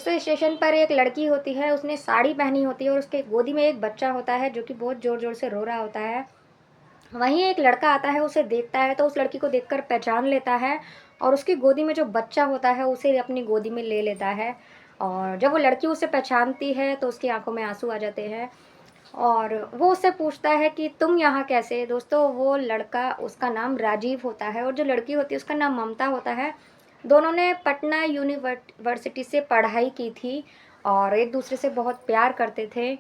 दोस्तों स्टेशन पर एक लड़की होती है, उसने साड़ी पहनी होती है और उसके गोदी में एक बच्चा होता है जो कि बहुत ज़ोर-ज़ोर से रो रहा होता है। वहीं एक लड़का आता है, उसे देखता है तो उस लड़की को देखकर पहचान लेता है और उसकी गोदी में जो बच्चा होता है उसे अपनी गोदी में ले लेता है। और जब वो लड़की उसे पहचानती है तो उसकी आँखों में आँसू आ जाते हैं और वो उससे पूछता है कि तुम यहाँ कैसे? दोस्तों वो लड़का, उसका नाम राजीव होता है और जो लड़की होती है उसका नाम ममता होता है। दोनों ने पटना यूनिवर्सिटी से पढ़ाई की थी और एक-दूसरे से बहुत प्यार करते थे।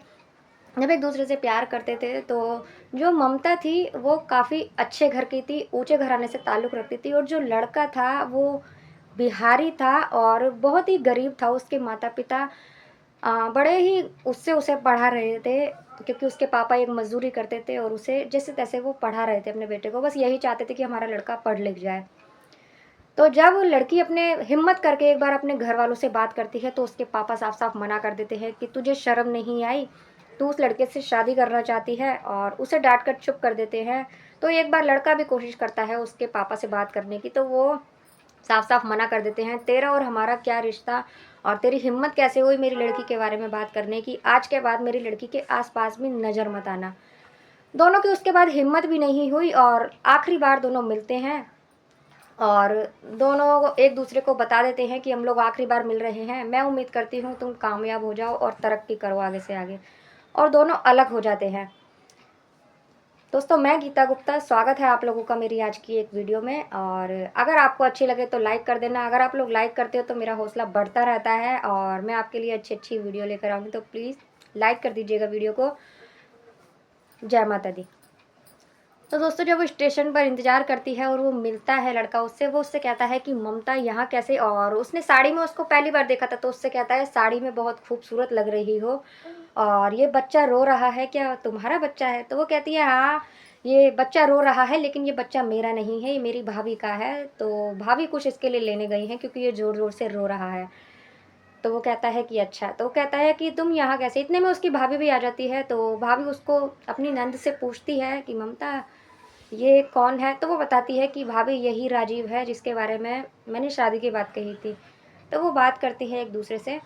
जब एक-दूसरे से प्यार करते थे तो जो ममता थी वो काफ़ी अच्छे घर की थी, ऊँचे घराने से ताल्लुक़ रखती थी और जो लड़का था वो बिहारी था और बहुत ही गरीब था। उसके माता-पिता बड़े ही उससे उसे पढ़ा रहे थे क्योंकि उसके पापा एक मज़दूरी करते थे और उसे जैसे-तैसे वो पढ़ा रहे थे अपने बेटे को, बस यही चाहते थे कि हमारा लड़का पढ़ लिख जाए। तो जब वो लड़की अपने हिम्मत करके एक बार अपने घरवालों से बात करती है, तो उसके पापा साफ-साफ मना कर देते हैं कि तुझे शर्म नहीं आई? तू उस लड़के से शादी करना चाहती है और उसे डाँट कर चुप कर देते हैं। तो एक बार लड़का भी कोशिश करता है उसके पापा से बात करने की, तो वो साफ-साफ मना कर देते हैं, तेरा और हमारा क्या रिश्ता और तेरी हिम्मत कैसे हुई मेरी लड़की के बारे में बात करने की? आज के बाद मेरी लड़की के आस-पास भी नज़र मत आना। दोनों की उसके बाद हिम्मत भी नहीं हुई और आखिरी बार दोनों मिलते हैं और दोनों एक-दूसरे को बता देते हैं कि हम लोग आखिरी बार मिल रहे हैं। मैं उम्मीद करती हूँ तुम कामयाब हो जाओ और तरक्की करो आगे से आगे। और दोनों अलग हो जाते हैं। दोस्तों मैं गीता गुप्ता, स्वागत है आप लोगों का मेरी आज की एक वीडियो में और अगर आपको अच्छी लगे तो लाइक कर देना। अगर आप लोग लाइक करते हो तो मेरा हौसला बढ़ता रहता है और मैं आपके लिए अच्छी-अच्छी वीडियो लेकर आऊँगी, तो प्लीज़ लाइक कर दीजिएगा वीडियो को। जय माता दी। तो दोस्तों जब वो स्टेशन पर इंतज़ार करती है और वो मिलता है लड़का उससे, वो उससे कहता है कि ममता यहाँ कैसे? और उसने साड़ी में उसको पहली बार देखा था तो उससे कहता है साड़ी में बहुत खूबसूरत लग रही हो और ये बच्चा रो रहा है, क्या तुम्हारा बच्चा है? तो वो कहती है हाँ, ये बच्चा रो रहा है लेकिन ये बच्चा मेरा नहीं है, ये मेरी भाभी का है। तो भाभी कुछ इसके लिए लेने गई हैं क्योंकि ये ज़ोर-ज़ोर से रो रहा है। तो वो कहता है कि अच्छा, तो वो कहता है कि तुम यहाँ कैसे? इतने में उसकी भाभी भी आ जाती है, तो भाभी उसको अपनी नंद से पूछती है कि ममता ये कौन है? तो वो बताती है कि भाभी यही राजीव है जिसके बारे में मैंने शादी की बात कही थी। तो वो बात करती है एक-दूसरे से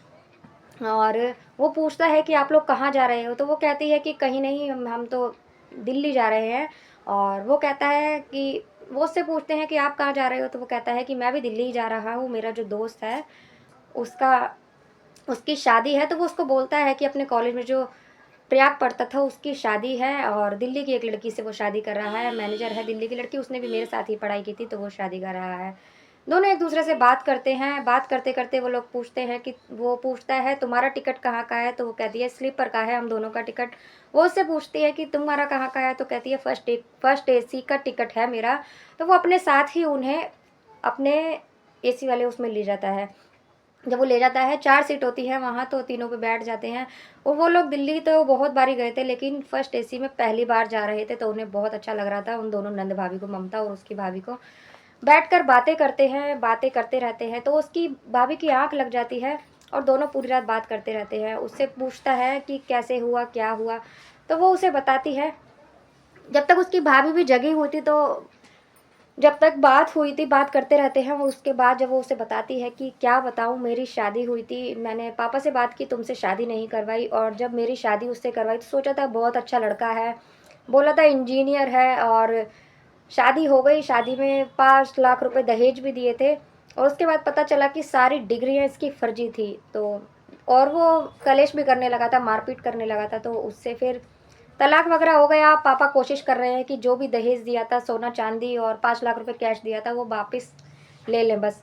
और वो पूछता है कि आप लोग कहाँ जा रहे हो? तो वो कहती है कि कहीं नहीं, हम तो दिल्ली जा रहे हैं। और वो कहता है कि वो उससे पूछते हैं कि आप कहाँ जा रहे हो? तो वो कहता है कि मैं भी दिल्ली ही जा रहा हूँ, मेरा जो दोस्त है उसका उसकी शादी है। तो वो उसको बोलता है कि अपने कॉलेज में जो प्रयाग पड़ता था उसकी शादी है और दिल्ली की एक लड़की से वो शादी कर रहा है, मैनेजर है दिल्ली की लड़की, उसने भी मेरे साथ ही पढ़ाई की थी तो वो शादी कर रहा है। दोनों एक-दूसरे से बात करते हैं, बात करते-करते वो लोग पूछते हैं कि वो पूछता है तुम्हारा टिकट कहाँ का है? तो वो कहती है स्लीपर का है हम दोनों का टिकट। वो उससे पूछती है कि तुम्हारा कहाँ का है? तो कहती है फर्स्ट एसी का टिकट है मेरा। तो वो अपने साथ ही उन्हें अपने एसी वाले उसमें ले जाता है। जब वो ले जाता है 4 सीट होती है वहाँ, तो तीनों पे बैठ जाते हैं और वो लोग दिल्ली तो बहुत बारी गए थे लेकिन फर्स्ट एसी में पहली बार जा रहे थे तो उन्हें बहुत अच्छा लग रहा था उन दोनों नंद भाभी को, ममता और उसकी भाभी को। बैठकर बातें करते हैं, बातें करते रहते हैं तो उसकी भाभी की आँख लग जाती है और दोनों पूरी रात बात करते रहते हैं। उससे पूछता है कि कैसे हुआ, क्या हुआ? तो वो उसे बताती है। जब तक उसकी भाभी भी जगी हुई थी तो जब तक बात हुई थी, बात करते रहते हैं, वो उसके बाद जब वो उसे बताती है कि क्या बताऊँ मेरी शादी हुई थी, मैंने पापा से बात की तुमसे शादी नहीं करवाई और जब मेरी शादी उससे करवाई तो सोचा था बहुत अच्छा लड़का है, बोला था इंजीनियर है और शादी हो गई, शादी में 5 लाख रुपए दहेज भी दिए थे और उसके बाद पता चला कि सारी डिग्रियाँ इसकी फर्जी थी। तो और वो कलेश भी करने लगा था, मारपीट करने लगा था तो उससे फिर तलाक वगैरह हो गया। पापा कोशिश कर रहे हैं कि जो भी दहेज दिया था, सोना-चांदी और 5 लाख रुपए कैश दिया था, वो वापस ले लें बस,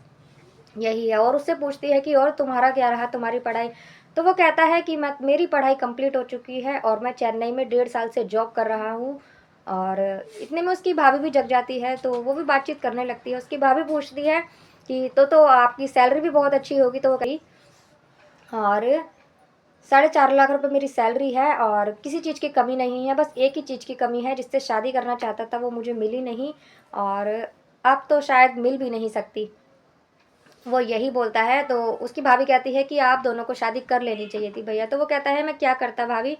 यही है। और उससे पूछती है कि और तुम्हारा क्या रहा, तुम्हारी पढ़ाई? तो वो कहता है कि मैं मेरी पढ़ाई कंप्लीट हो चुकी है और मैं चेन्नई में 1.5 साल से जॉब कर रहा हूँ। और इतने में उसकी भाभी भी जग जाती है, तो वो भी बातचीत करने लगती है। उसकी भाभी पूछती है कि तो आपकी सैलरी भी बहुत अच्छी होगी? तो वो कही और 4.5 लाख रुपए मेरी सैलरी है और किसी चीज़ की कमी नहीं है, बस एक ही चीज़ की कमी है, जिससे शादी करना चाहता था वो मुझे मिली नहीं और अब तो शायद मिल भी नहीं सकती। वो यही बोलता है तो उसकी भाभी कहती है कि आप दोनों को शादी कर लेनी चाहिए थी भैया। तो वो कहता है मैं क्या करता भाभी,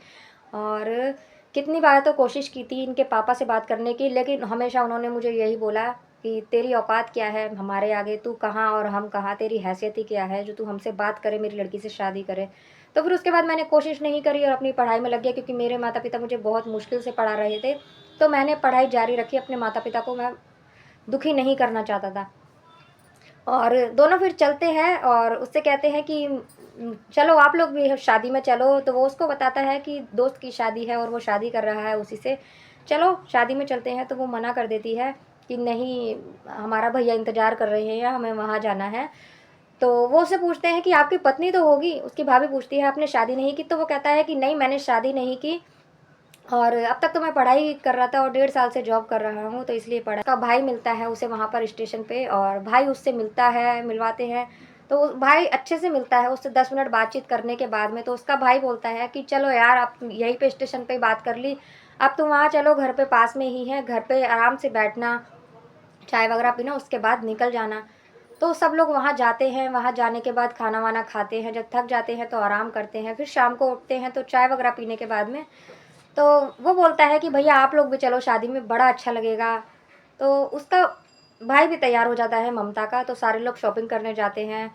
और कितनी बार तो कोशिश की थी इनके पापा से बात करने की लेकिन हमेशा उन्होंने मुझे यही बोला कि तेरी औकात क्या है हमारे आगे, तू कहाँ और हम कहाँ, तेरी हैसियत ही क्या है जो तू हमसे बात करे, मेरी लड़की से शादी करे। तो फिर उसके बाद मैंने कोशिश नहीं करी और अपनी पढ़ाई में लग गया, क्योंकि मेरे माता पिता मुझे बहुत मुश्किल से पढ़ा रहे थे। तो मैंने पढ़ाई जारी रखी, अपने माता पिता को मैं दुखी नहीं करना चाहता था। और दोनों फिर चलते हैं और उससे कहते हैं कि चलो आप लोग भी शादी में चलो। तो वो उसको बताता है कि दोस्त की शादी है और वो शादी कर रहा है उसी से, चलो शादी में चलते हैं। तो वो मना कर देती है कि नहीं, हमारा भैया इंतज़ार कर रहे हैं या हमें वहाँ जाना है। तो वो उससे पूछते हैं कि आपकी पत्नी तो होगी, उसकी भाभी पूछती है आपने शादी नहीं की? तो वो कहता है कि नहीं, मैंने शादी नहीं की और अब तक तो मैं पढ़ाई कर रहा था और 1.5 साल से जॉब कर रहा हूँ, तो इसलिए पढ़ा। का भाई मिलता है उसे वहाँ पर स्टेशन पे और भाई उससे मिलता है, मिलवाते हैं। तो भाई अच्छे से मिलता है उससे 10 मिनट बातचीत करने के बाद में। तो उसका भाई बोलता है कि चलो यार, आप यहीं पे स्टेशन पे बात कर ली, अब तुम वहाँ चलो, घर पे पास में ही है, घर पे आराम से बैठना, चाय वगैरह पीना, उसके बाद निकल जाना। तो सब लोग वहाँ जाते हैं, वहाँ जाने के बाद खाना वाना खाते हैं, जब थक जाते हैं तो आराम करते हैं, फिर शाम को उठते हैं तो चाय वगैरह पीने के बाद में तो वो बोलता है कि भैया आप लोग भी चलो शादी में, बड़ा अच्छा लगेगा। तो उसका भाई भी तैयार हो जाता है ममता का, तो सारे लोग शॉपिंग करने जाते हैं।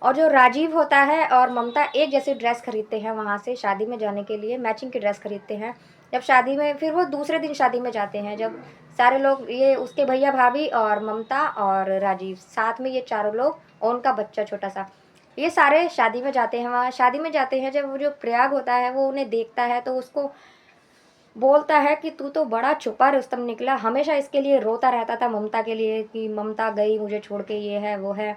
और जो राजीव होता है और ममता एक जैसी ड्रेस खरीदते हैं वहाँ से, शादी में जाने के लिए मैचिंग की ड्रेस खरीदते हैं। जब शादी में, फिर वो दूसरे दिन शादी में जाते हैं, जब सारे लोग, ये उसके भैया भाभी और ममता और राजीव साथ में, ये चारों लोग और उनका बच्चा छोटा सा, ये सारे शादी में जाते हैं। वहाँ शादी में जाते हैं, जब वो जो प्रयाग होता है वो उन्हें देखता है तो उसको बोलता है कि तू तो बड़ा छुपा रुस्तम निकला, हमेशा इसके लिए रोता रहता था ममता के लिए कि ममता गई मुझे छोड़ के, ये है वो है,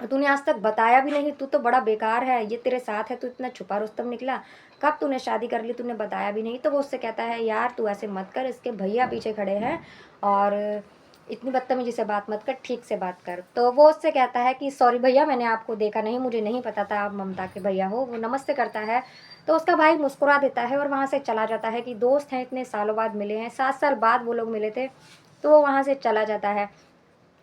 और तूने आज तक बताया भी नहीं, तू तो बड़ा बेकार है, ये तेरे साथ है, तू इतना छुपा रुस्तम निकला, कब तूने शादी कर ली, तूने बताया भी नहीं। तो वो उससे कहता है यार तू ऐसे मत कर, इसके भैया पीछे खड़े हैं और इतनी बदतमीजी से बात मत कर, ठीक से बात कर। तो वो उससे कहता है कि सॉरी भैया, मैंने आपको देखा नहीं, मुझे नहीं पता था आप ममता के भैया हो। वो नमस्ते करता है तो उसका भाई मुस्कुरा देता है और वहाँ से चला जाता है कि दोस्त हैं, इतने सालों बाद मिले हैं, 7 साल बाद वो लोग मिले थे। तो वो वहाँ से चला जाता है,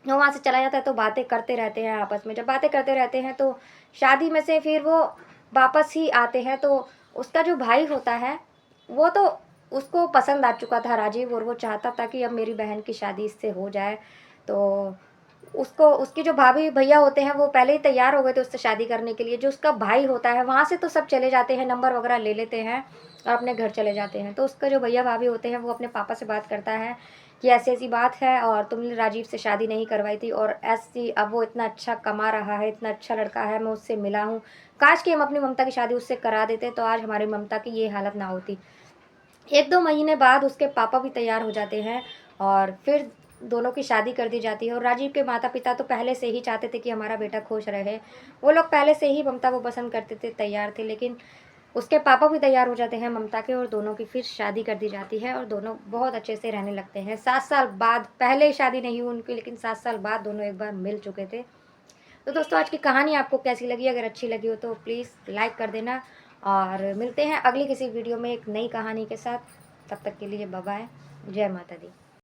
वो वहाँ से चला जाता है तो बातें करते रहते हैं आपस में। जब बातें करते रहते हैं तो शादी में से फिर वो वापस ही आते हैं। तो उसका जो भाई होता है वो तो, उसको पसंद आ चुका था राजीव, और वो चाहता था कि अब मेरी बहन की शादी इससे हो जाए। तो उसको, उसकी जो भाभी भैया होते हैं वो पहले ही तैयार हो गए थे उससे शादी करने के लिए। जो उसका भाई होता है वहाँ से तो सब चले जाते हैं, नंबर वगैरह ले लेते हैं और अपने घर चले जाते हैं। तो उसका जो भैया भाभी होते हैं वो अपने पापा से बात करता है कि ऐसी ऐसी बात है और तुमने राजीव से शादी नहीं करवाई थी, और ऐसी, अब वो इतना अच्छा कमा रहा है, इतना अच्छा लड़का है, मैं उससे मिला हूँ, काश कि हम अपनी ममता की शादी उससे करा देते तो आज हमारी ममता की ये हालत ना होती। 1-2 महीने बाद उसके पापा भी तैयार हो जाते हैं और फिर दोनों की शादी कर दी जाती है। और राजीव के माता पिता तो पहले से ही चाहते थे कि हमारा बेटा खुश रहे, वो लोग पहले से ही ममता को पसंद करते थे, तैयार थे। लेकिन उसके पापा भी तैयार हो जाते हैं ममता के, और दोनों की फिर शादी कर दी जाती है और दोनों बहुत अच्छे से रहने लगते हैं। 7 साल बाद, पहले ही शादी नहीं हुई उनकी, लेकिन 7 साल बाद दोनों एक बार मिल चुके थे। तो दोस्तों आज की कहानी आपको कैसी लगी? अगर अच्छी लगी हो तो प्लीज़ लाइक कर देना, और मिलते हैं अगली किसी वीडियो में एक नई कहानी के साथ। तब तक के लिए बाय बाय, जय माता दी।